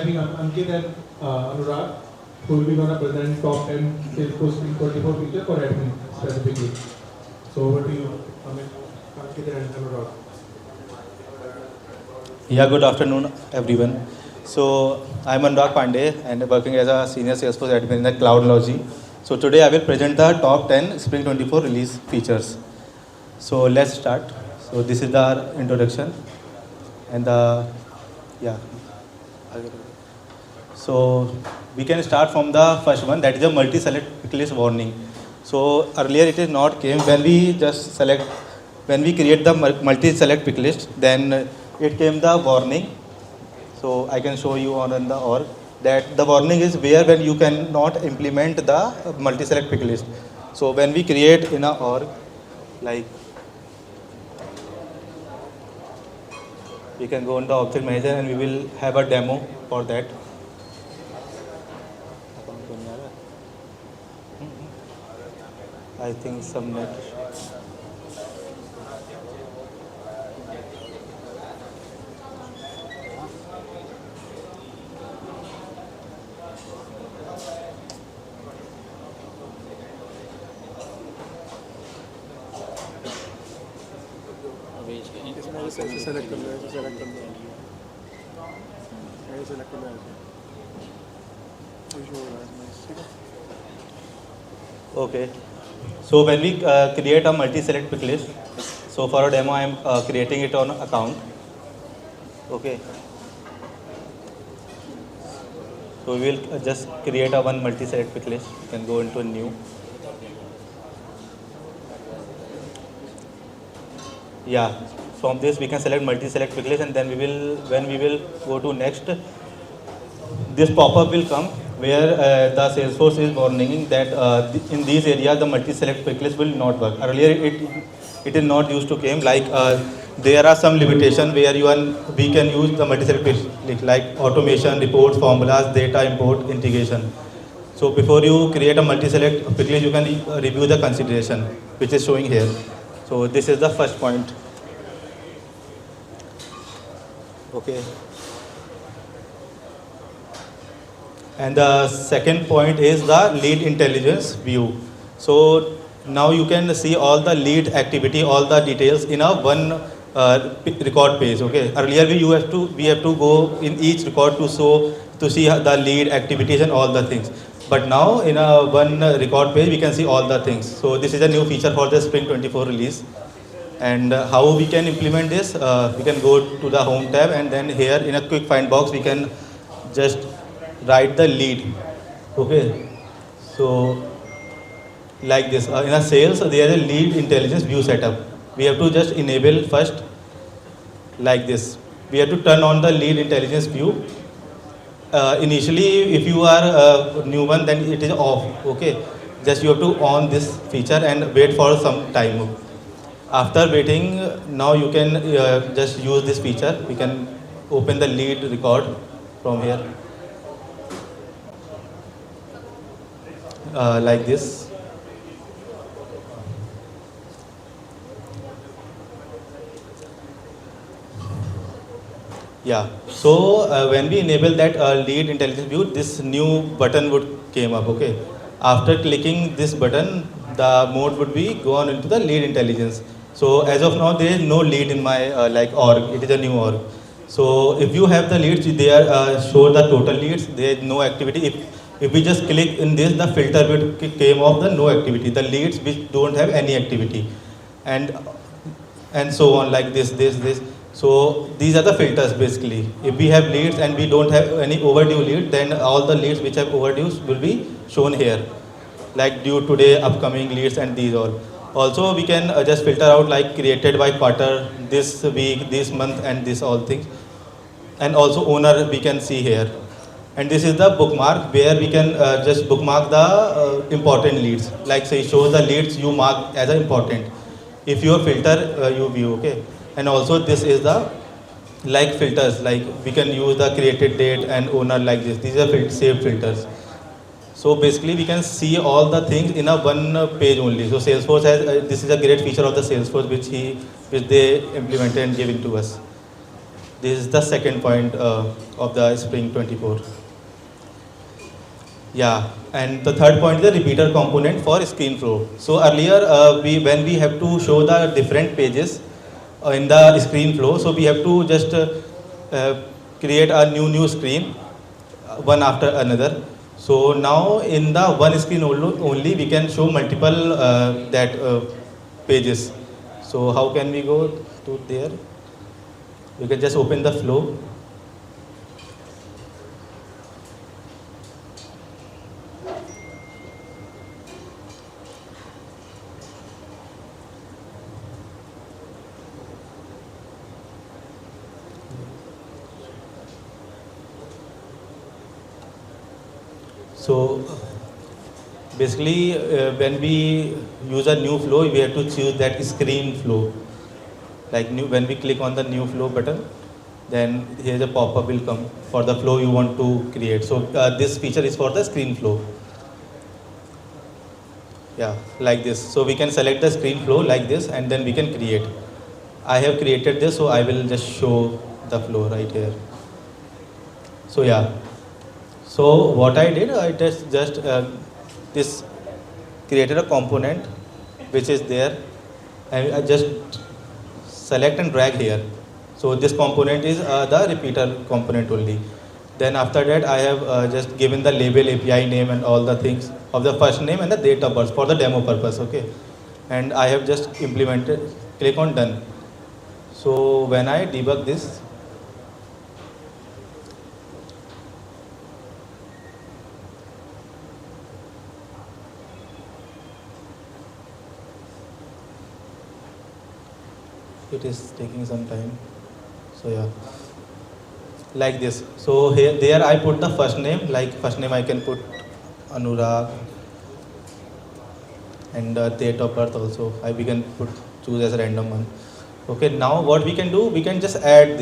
think Ankit and Anurag, who will be going to present top 10 Salesforce 324 feature for admin specifically. So over to you, Ankit and Anurag. Yeah, good afternoon, everyone. So I'm Anurag Pandey and working as a senior Salesforce admin in the Cloudlogy. So today I will present the top 10 Spring 24 release features. So let's start. So this is the introduction and the yeah. So we can start from the first one, that is a multi-select picklist warning. So earlier it is not came when we just select, when we create the multi-select picklist, then it came the warning. So I can show you on the org that the warning is where when you cannot implement the multi-select picklist. So when we create in a org, like we can go on the object manager and we will have a demo for that. I think some net. Select Okay. So when we create a multi-select picklist, so for a demo I am creating it on account. Okay. So we will just create a one multi-select picklist. You can go into new. Yeah. From this we can select multi-select picklist, and then we will, when we will go to next, this pop-up will come where the Salesforce is warning that in these areas the multi-select picklist will not work. Earlier it is not used to came, like there are some limitation where we can use the multi-select picklist like automation, reports, formulas, data import, integration. So before you create a multi-select picklist, you can review the consideration which is showing here. So this is the first point. Okay. And the second point is the lead intelligence view. So now you can see all the lead activity, all the details in a one record page. Okay. Earlier we have to go in each record to see the lead activities and all the things. But now in a one record page we can see all the things. So this is a new feature for the Spring 24 release. And how we can implement this? We can go to the home tab, and then here in a quick find box we can just write the lead. Okay. So like this, in a sales there is a lead intelligence view setup. We have to just enable first like this. We have to turn on the lead intelligence view. Initially if you are a new one, then it is off. Okay. Just you have to on this feature and wait for some time. After waiting, now you can just use this feature. We can open the lead record from here. Like this. Yeah. So when we enable that lead intelligence view, this new button would came up. Okay. After clicking this button, the mode would be gone into the lead intelligence. So as of now, there is no lead in my org. It is a new org. So if you have the leads, they are show the total leads. There is no activity. If we just click in this, the filter will came off the no activity. The leads which don't have any activity, and so on like this. So these are the filters basically. If we have leads and we don't have any overdue lead, then all the leads which have overdue will be shown here, like due today, upcoming leads, and these all. Also we can just filter out like created by quarter, this week, this month, and this all things. And also owner we can see here. And this is the bookmark where we can just bookmark the important leads. Like say show the leads you mark as important. If you filter, you view. Okay. And also this is the like filters, like we can use the created date and owner like this. These are saved filters. So basically we can see all the things in a one page only. So Salesforce has, this is a great feature of the Salesforce which they implemented and gave it to us. This is the second point of the Spring 24. Yeah, and the third point is the repeater component for screen flow. So earlier, when we have to show the different pages in the screen flow, so we have to just create a new screen, one after another. So now in the one screen only we can show multiple that pages. So how can we go to there? We can just open the flow. So basically, when we use a new flow, we have to choose that screen flow. Like when we click on the new flow button, then here's a pop-up will come for the flow you want to create. So this feature is for the screen flow. Yeah, like this. So we can select the screen flow like this, and then we can create. I have created this, so I will just show the flow right here. So yeah. So what I did, I just this created a component which is there, and I just select and drag here. So this component is the repeater component only. Then after that, I have just given the label, API name, and all the things of the first name and the date of birth for the demo purpose. Okay, and I have just implemented. Click on done. So when I debug this, it is taking some time. So yeah, like this. So here there I put the first name. Like first name I can put Anurag, and date of birth also we can choose as a random one. Okay, now what we can do, we can just add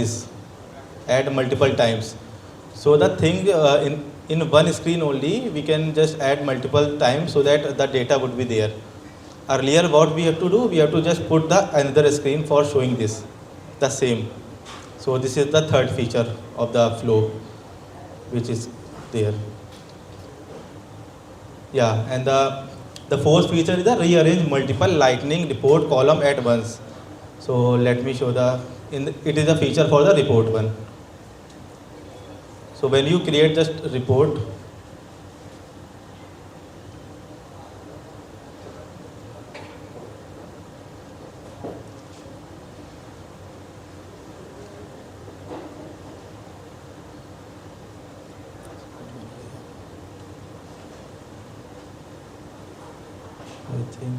multiple times. So the thing in one screen only, we can just add multiple times so that the data would be there. Earlier what we have to do, we have to just put the another screen for showing the same. So this is the third feature of the flow which is there. Yeah, and the fourth feature is the rearrange multiple lightning report column at once. So let me show it is a feature for the report one. So when you create just report, I think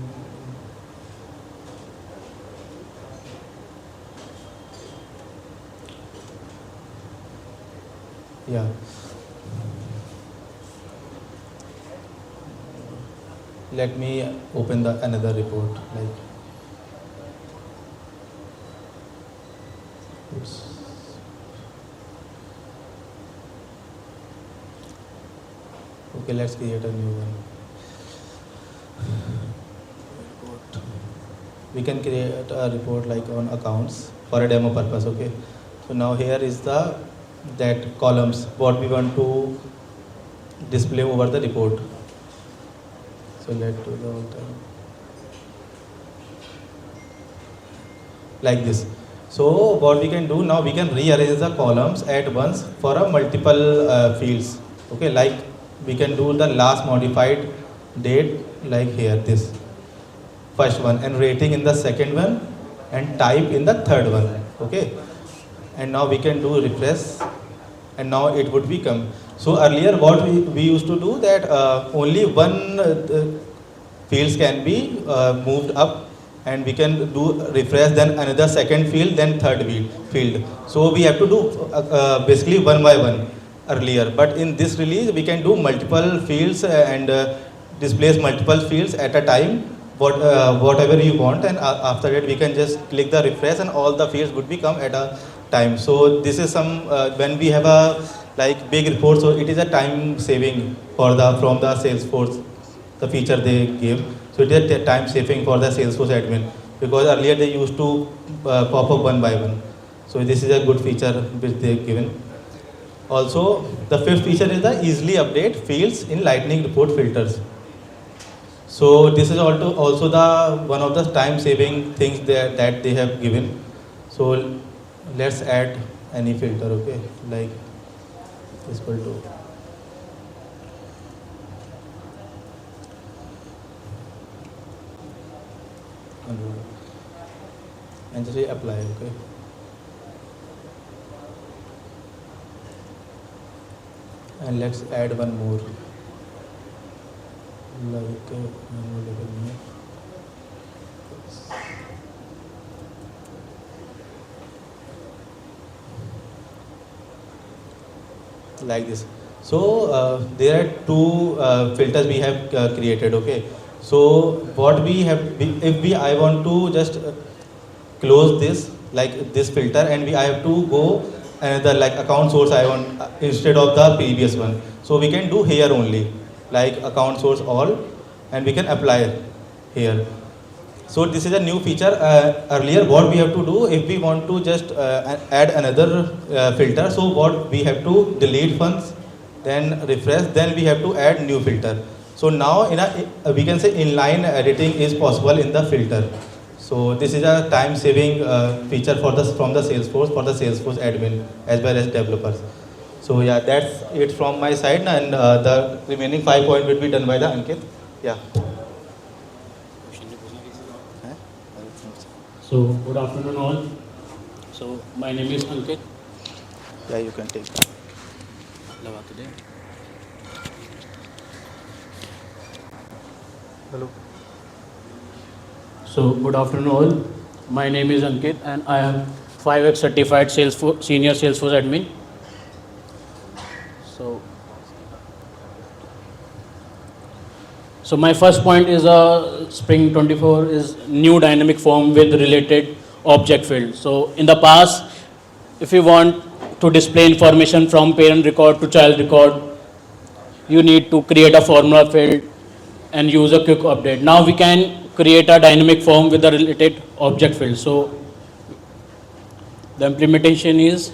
yeah. Let me open the another report. Like, oops. Okay, let's create a new one. Report. We can create a report like on accounts for a demo purpose. Okay. So now here is that columns what we want to display over the report. So let's do the whole time like this. So what we can do now, we can rearrange the columns at once for a multiple fields. Okay, like we can do the last modified date like here, this first one, and rating in the second one, and type in the third one. Okay, and now we can do refresh, and now it would become. So earlier what we used to do that only one fields can be moved up, and we can do refresh, then another second field, then third field. So we have to do basically one by one earlier, but in this release we can do multiple fields and displays multiple fields at a time, whatever you want, and after that we can just click the refresh and all the fields would become at a time. So this is some when we have a like big report, so it is a time saving from the Salesforce, the feature they gave. So it is a time saving for the Salesforce admin, because earlier they used to pop up one by one. So this is a good feature which they have given. Also, the fifth feature is the easily update fields in Lightning report filters. So this is also the one of the time saving things that they have given. So let's add any filter, okay, like is equal to and just apply, okay. And let's add one more, like manual level name. Like this. So there are two filters we have created, okay. So what we have, if we I want to just close this like this filter, and I have to go another like account source I want instead of the previous one. So we can do here only, like account source all, and we can apply here. So this is a new feature. Earlier, what we have to do if we want to just add another filter. So what we have to delete once, then refresh, then we have to add new filter. So now in a we can say inline editing is possible in the filter. So this is a time-saving feature for from the Salesforce for the Salesforce admin as well as developers. So yeah, that's it from my side, and the remaining 5 points will be done by the Ankit. Yeah. So, good afternoon all. So, my name is Ankit. Yeah, you can take that. Hello. So, good afternoon all. My name is Ankit and I am 5x certified Salesforce, senior Salesforce admin. So my first point is Spring 24 is new dynamic form with related object field. So in the past, if you want to display information from parent record to child record, you need to create a formula field and use a quick update. Now we can create a dynamic form with the related object field. So the implementation is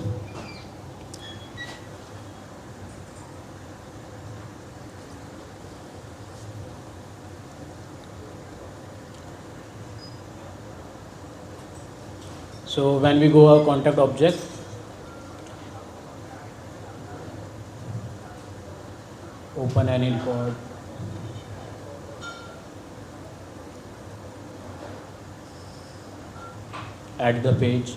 so when we go a contact object, open any record, add the page,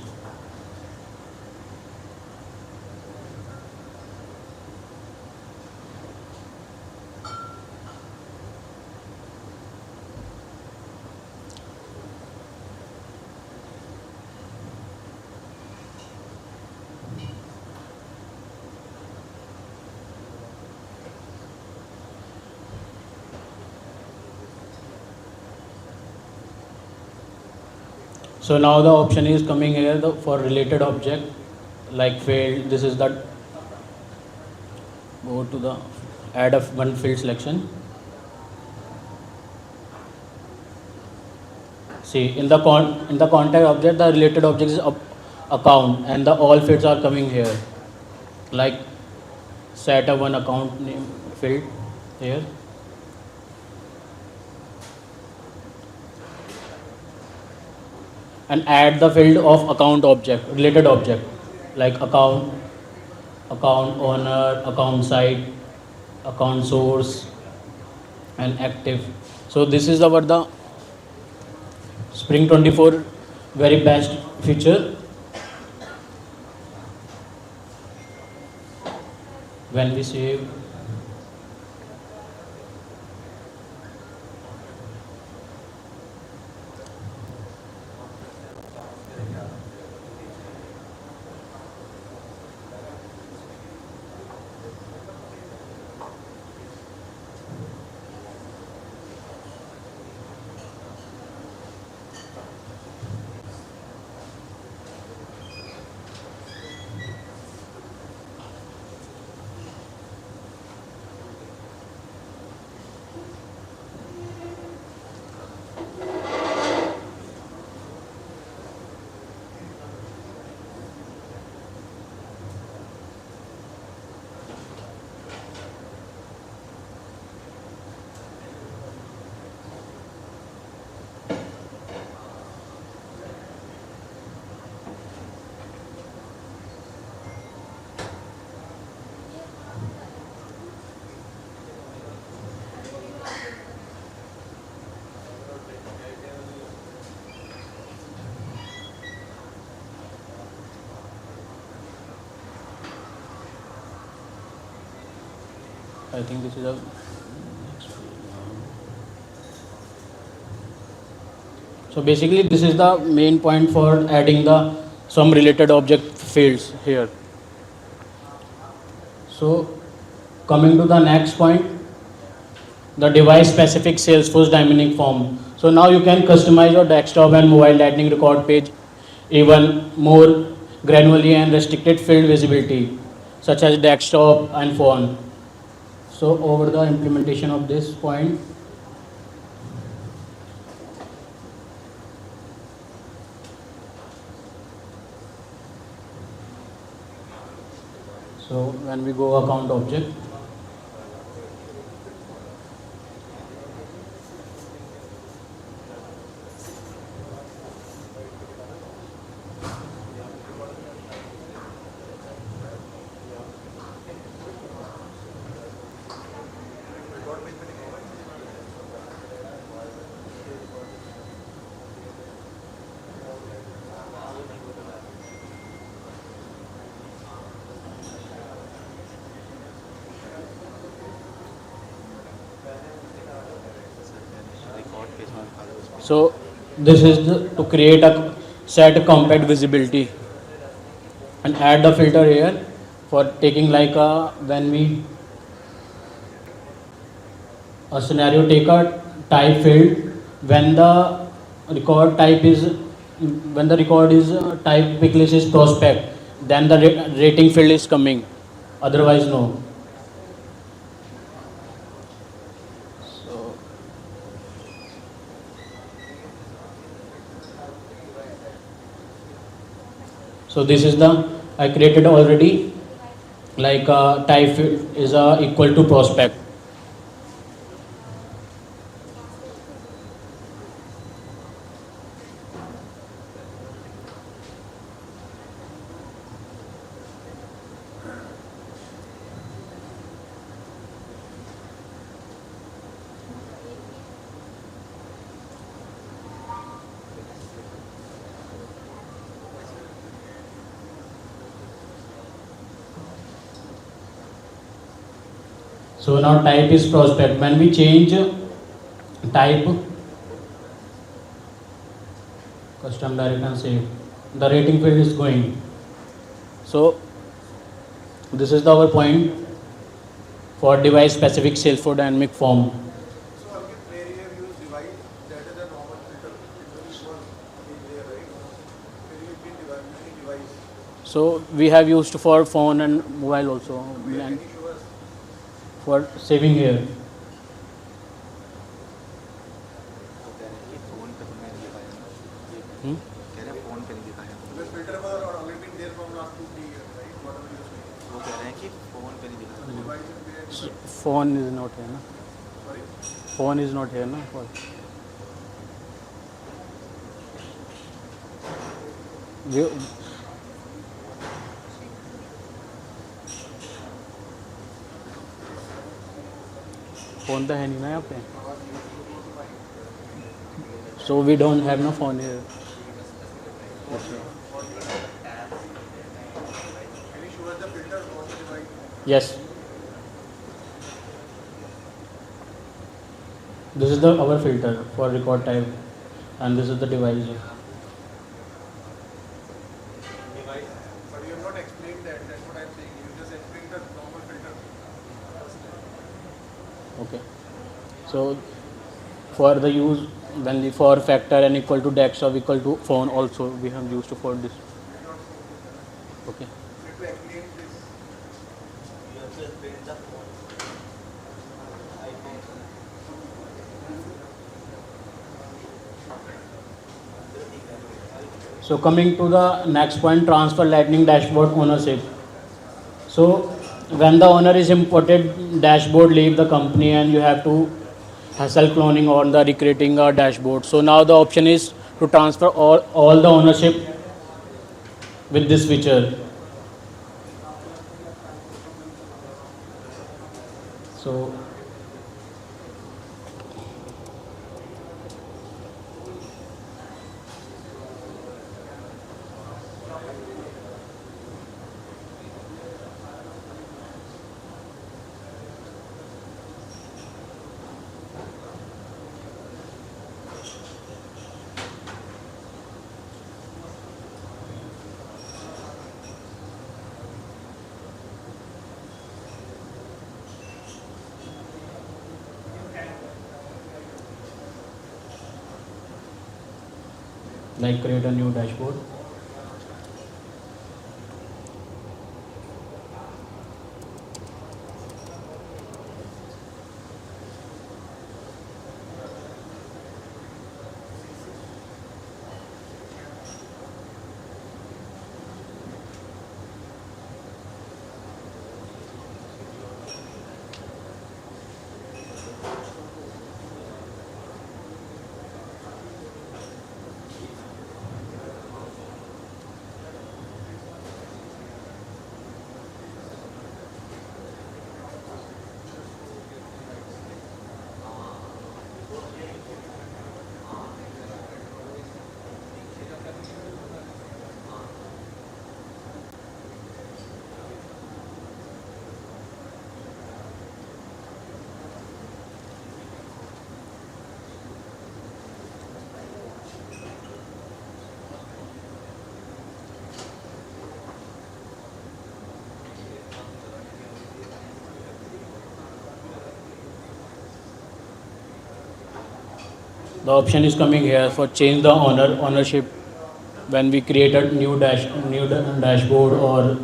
so now the option is coming here for related object like field. This is the go to the add a one field selection. See in the contact object the related object is account and the all fields are coming here like set a one account name field here. And add the field of account object, related object, like account owner, account site, account source, and active. So this is our the Spring 24 very best feature. When we save, I think this is a. So basically, this is the main point for adding the some related object fields here. So coming to the next point, the device specific Salesforce dynamic form. So now you can customize your desktop and mobile lightning record page even more granularly and restricted field visibility, such as desktop and phone. So over the implementation of this point, so when we go account object, so this is to create a set compact visibility and add the filter here for taking like a when we a scenario take a type field when the record type is when the record is type picklist is prospect, then the rating field is coming, otherwise no. So so this is the I created already like type field is equal to prospect. So now type is prospect. When we change type, custom direct and save, the rating field is going. So this is our point for device specific Salesforce dynamic form. So Ankit, where you have used device, that is a normal filter. It will be there, right? Where you have been using device. So we have used for phone and mobile also. Where can And you show us? for saving here. Hmm? Because filter was already been there from last 2-3 years, right? Whatever you saying. Device is there. Phone is not here, na? Sorry? Phone is not here, na? For we, phone तो है नहीं ना यहाँ पे, so we don't have no phone here. Can you show us the filter on the device? Yes, this is the our filter for record type, and this is the device. But you have not explained that. That's what I'm saying. You just explained the normal filter. Okay, so for the use when the for factor and equal to desktop equal to phone also we have used for this. Okay, You have to explain this. so coming to the next point, transfer lightning dashboard ownership. So when the owner is imported, dashboard leave the company and you have to hassle cloning or the recreating a dashboard. So now the option is to transfer all the ownership with this feature. So like create a new dashboard. The option is coming here for change the ownership. When we create a new dashboard or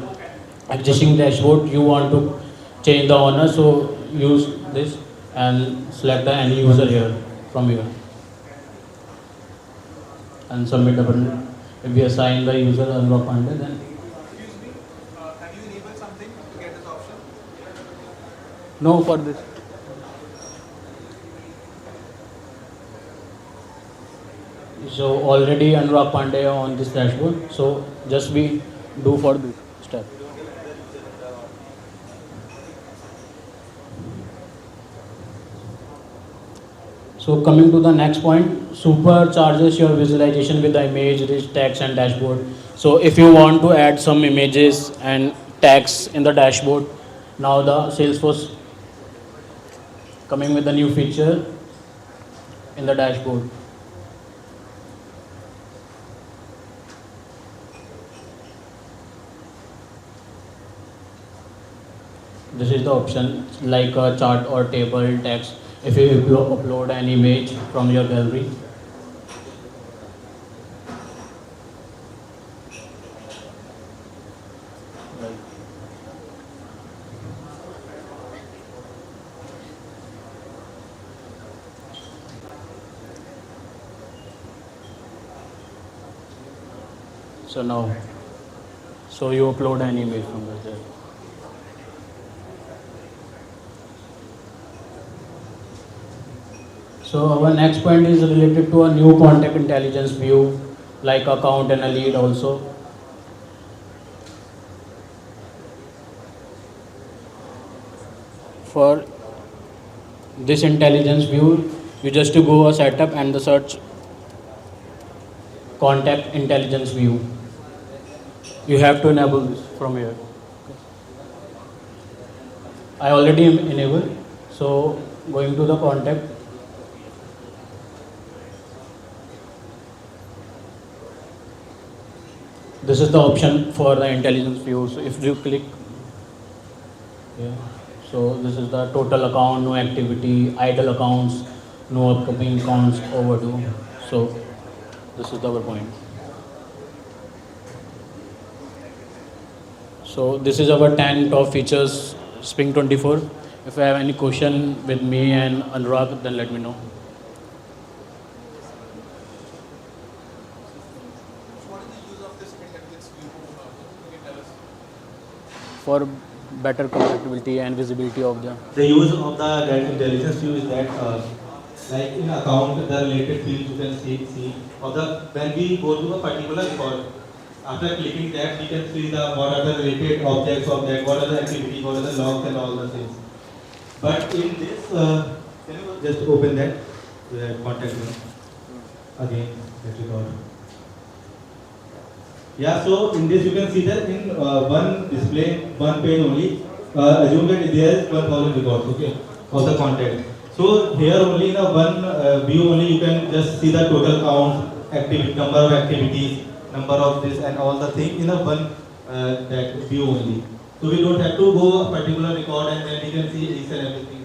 existing dashboard, you want to change the owner, so use this and select the any user here from here and submit the button. If we assign the user Anurag Pandey, then Excuse me, have you enabled something to get this option? no for this. So already Anurag Pandey on this dashboard. So just we do for this step. So coming to the next point, supercharges your visualization with the image, rich text and dashboard. So if you want to add some images and text in the dashboard, now the Salesforce coming with a new feature in the dashboard. This is the option like a chart or table text. If you upload an image from your gallery, so now, so you upload an image from there. So our next point is related to a new contact intelligence view, like account and a lead also. For this intelligence view, you just to go a setup and the search contact intelligence view. You have to enable this from here. I already enabled. So going to the contact. This is the option for the intelligence view. So if you click, yeah. So this is the total account, no activity, idle accounts, no upcoming accounts, overdue. So this is our point. So this is our 10 top features, Spring 24. If you have any question with me and Anurag, then let me know. What is the use of this intelligence view? You can tell us. For better compatibility and visibility of The use of the Guide Intelligence view is that, like in account, the related fields you can see or the when we go to a particular record, after clicking that we can see the what are the related objects of that, what are the activities, what are the logs and all the things. But in this, can you just open that contact again? That record. Yeah, so in this you can see that in one display, one page only, assume that there is 1000 records, okay, of the content. So here only in a one view only you can just see the total count, activity, number of activities, number of this and all the things in a one that view only. So we don't have to go a particular record and then we can see each and everything.